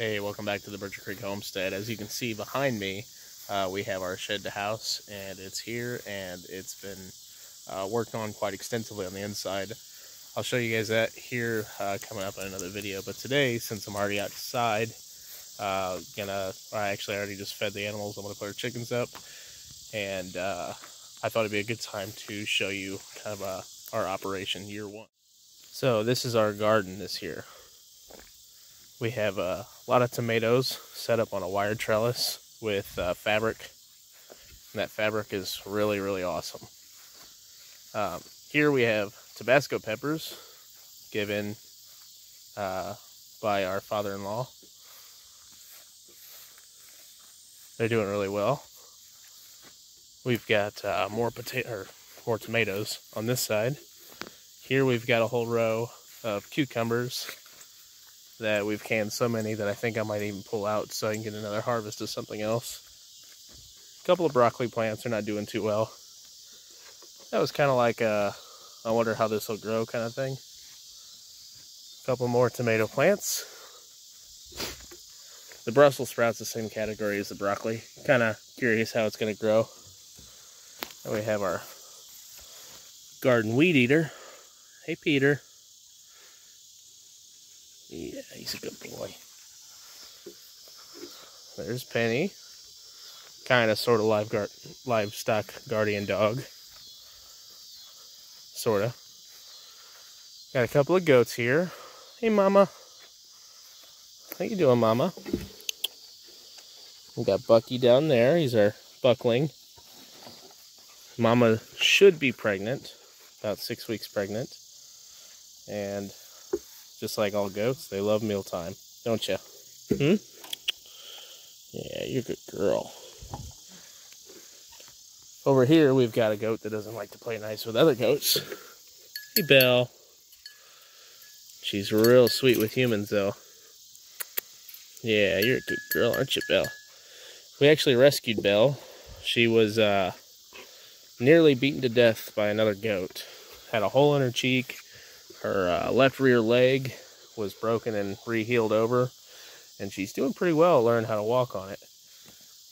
Hey, welcome back to the Butcher Creek Homestead. As you can see behind me, we have our shed to house, and it's here, and it's been worked on quite extensively on the inside. I'll show you guys that here coming up in another video. But today, since I'm already outside, I already just fed the animals. I'm gonna put our chickens up, and I thought it'd be a good time to show you kind of our operation year one. So this is our garden this year. We have a lot of tomatoes set up on a wire trellis with fabric. And that fabric is really, really awesome. Here we have Tabasco peppers given by our father-in-law. They're doing really well. We've got more tomatoes on this side. Here we've got a whole row of cucumbers that we've canned so many that I think I might even pull out so I can get another harvest of something else. A couple of broccoli plants are not doing too well. That was kind of like a, I wonder how this will grow kind of thing. A couple more tomato plants. The Brussels sprout's the same category as the broccoli. Kind of curious how it's going to grow. And we have our garden weed eater. Hey, Peter. Yeah, he's a good boy. There's Penny. Kind of, sort of livestock guardian dog. Sort of. Got a couple of goats here. Hey, Mama. How you doing, Mama? We got Bucky down there. He's our buckling. Mama should be pregnant. About 6 weeks pregnant. And just like all goats, they love mealtime, don't you? Yeah, you're a good girl. Over here, we've got a goat that doesn't like to play nice with other goats. Hey, Belle. She's real sweet with humans, though. Yeah, you're a good girl, aren't you, Belle? We actually rescued Belle. She was nearly beaten to death by another goat. Had a hole in her cheek. Her left rear leg was broken and re-healed over, and she's doing pretty well learning how to walk on it.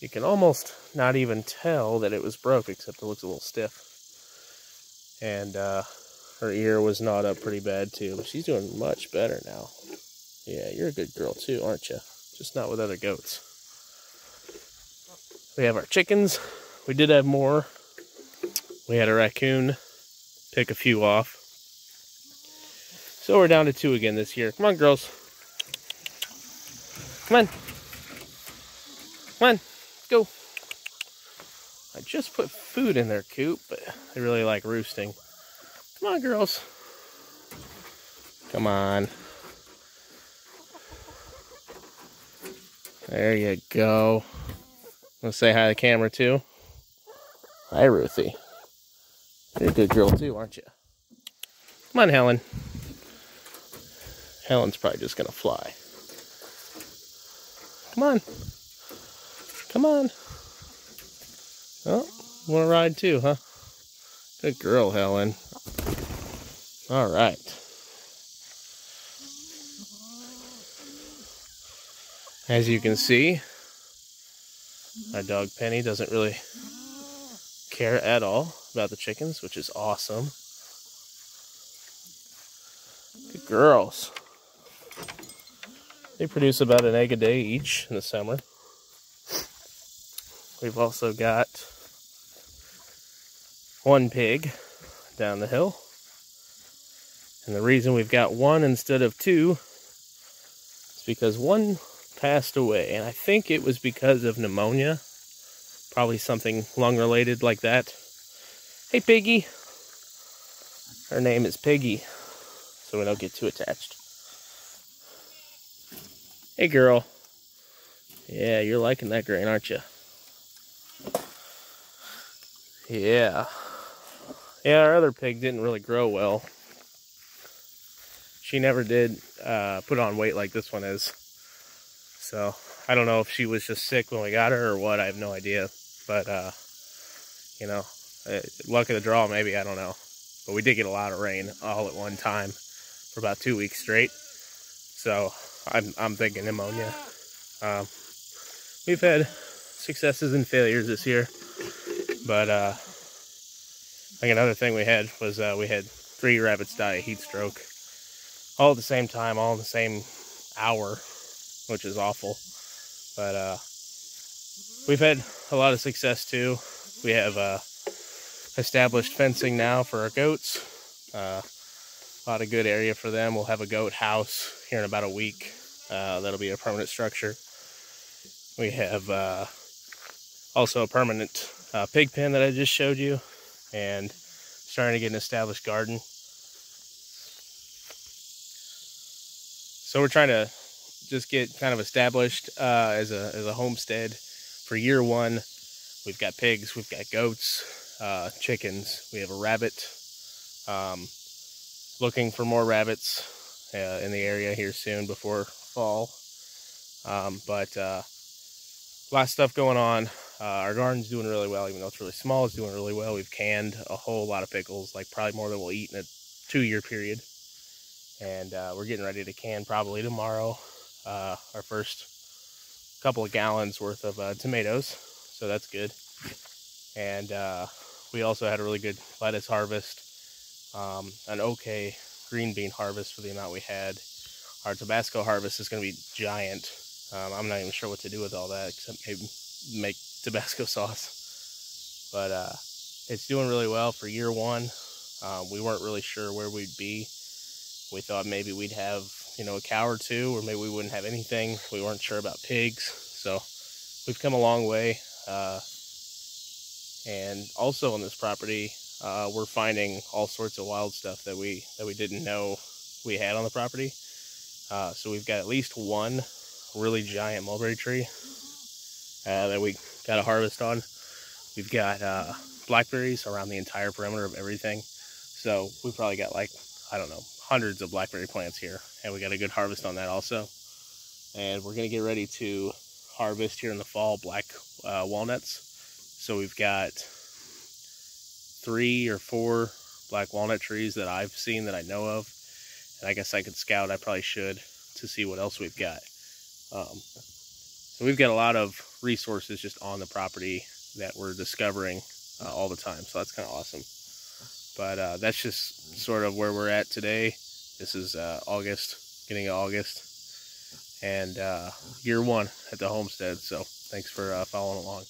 You can almost not even tell that it was broke, except it looks a little stiff. And her ear was gnawed up pretty bad too, but she's doing much better now. Yeah, you're a good girl too, aren't you? Just not with other goats. We have our chickens. We did have more. We had a raccoon pick a few off. So we're down to 2 again this year. Come on, girls. Come on. Come on. Go. I just put food in their coop, but they really like roosting. Come on, girls. Come on. There you go. Want to say hi to the camera, too? Hi, Ruthie. You're a good girl, too, aren't you? Come on, Helen. Helen's probably just gonna fly. Come on. Come on. Oh, wanna ride too, huh? Good girl, Helen. All right. As you can see, our dog Penny doesn't really care at all about the chickens, which is awesome. Good girls. They produce about an egg a day each in the summer. We've also got 1 pig down the hill. And the reason we've got 1 instead of 2 is because 1 passed away. And I think it was because of pneumonia. Probably something lung-related like that. Hey, Piggy. Her name is Piggy, so we don't get too attached. Hey, girl. Yeah, you're liking that grain, aren't you? Yeah. Yeah, our other pig didn't really grow well. She never did put on weight like this one is. So, I don't know if she was just sick when we got her or what. I have no idea. But, you know, luck of the draw, maybe. I don't know. But we did get a lot of rain all at one time for about 2 weeks straight. So, I'm thinking pneumonia. We've had successes and failures this year, but like another thing we had was we had 3 rabbits die of heat stroke all at the same time, all in the same hour, which is awful. But we've had a lot of success too. We have established fencing now for our goats. A lot of good area for them. We'll have a goat house here in about a week. That'll be a permanent structure. We have also a permanent pig pen that I just showed you, and starting to get an established garden. So we're trying to just get kind of established as a homestead for year 1. We've got pigs, we've got goats, chickens, we have a rabbit. Looking for more rabbits in the area here soon before fall. But a lot of stuff going on. Our garden's doing really well, even though it's really small. It's doing really well. We've canned a whole lot of pickles, like probably more than we'll eat in a 2-year period. And we're getting ready to can probably tomorrow our first couple of gallons worth of tomatoes, so that's good. And we also had a really good lettuce harvest, an okay green bean harvest for the amount we had. Our Tabasco harvest is going to be giant. I'm not even sure what to do with all that except maybe make Tabasco sauce. But it's doing really well for year 1. We weren't really sure where we'd be. We thought maybe we'd have, you know, a cow or 2, or maybe we wouldn't have anything. We weren't sure about pigs. So we've come a long way. And also on this property, we're finding all sorts of wild stuff that we didn't know we had on the property. So we've got at least 1 really giant mulberry tree that we got a harvest on. We've got blackberries around the entire perimeter of everything. So we probably got, like, I don't know, hundreds of blackberry plants here, and we got a good harvest on that also. And we're gonna get ready to harvest here in the fall black walnuts. So we've got 3 or 4 black walnut trees that I've seen that I know of, and I guess I could scout, I probably should, to see what else we've got. So we've got a lot of resources just on the property that we're discovering all the time, so that's kind of awesome. But that's just sort of where we're at today. This is August, beginning of August, and year 1 at the homestead, so thanks for following along.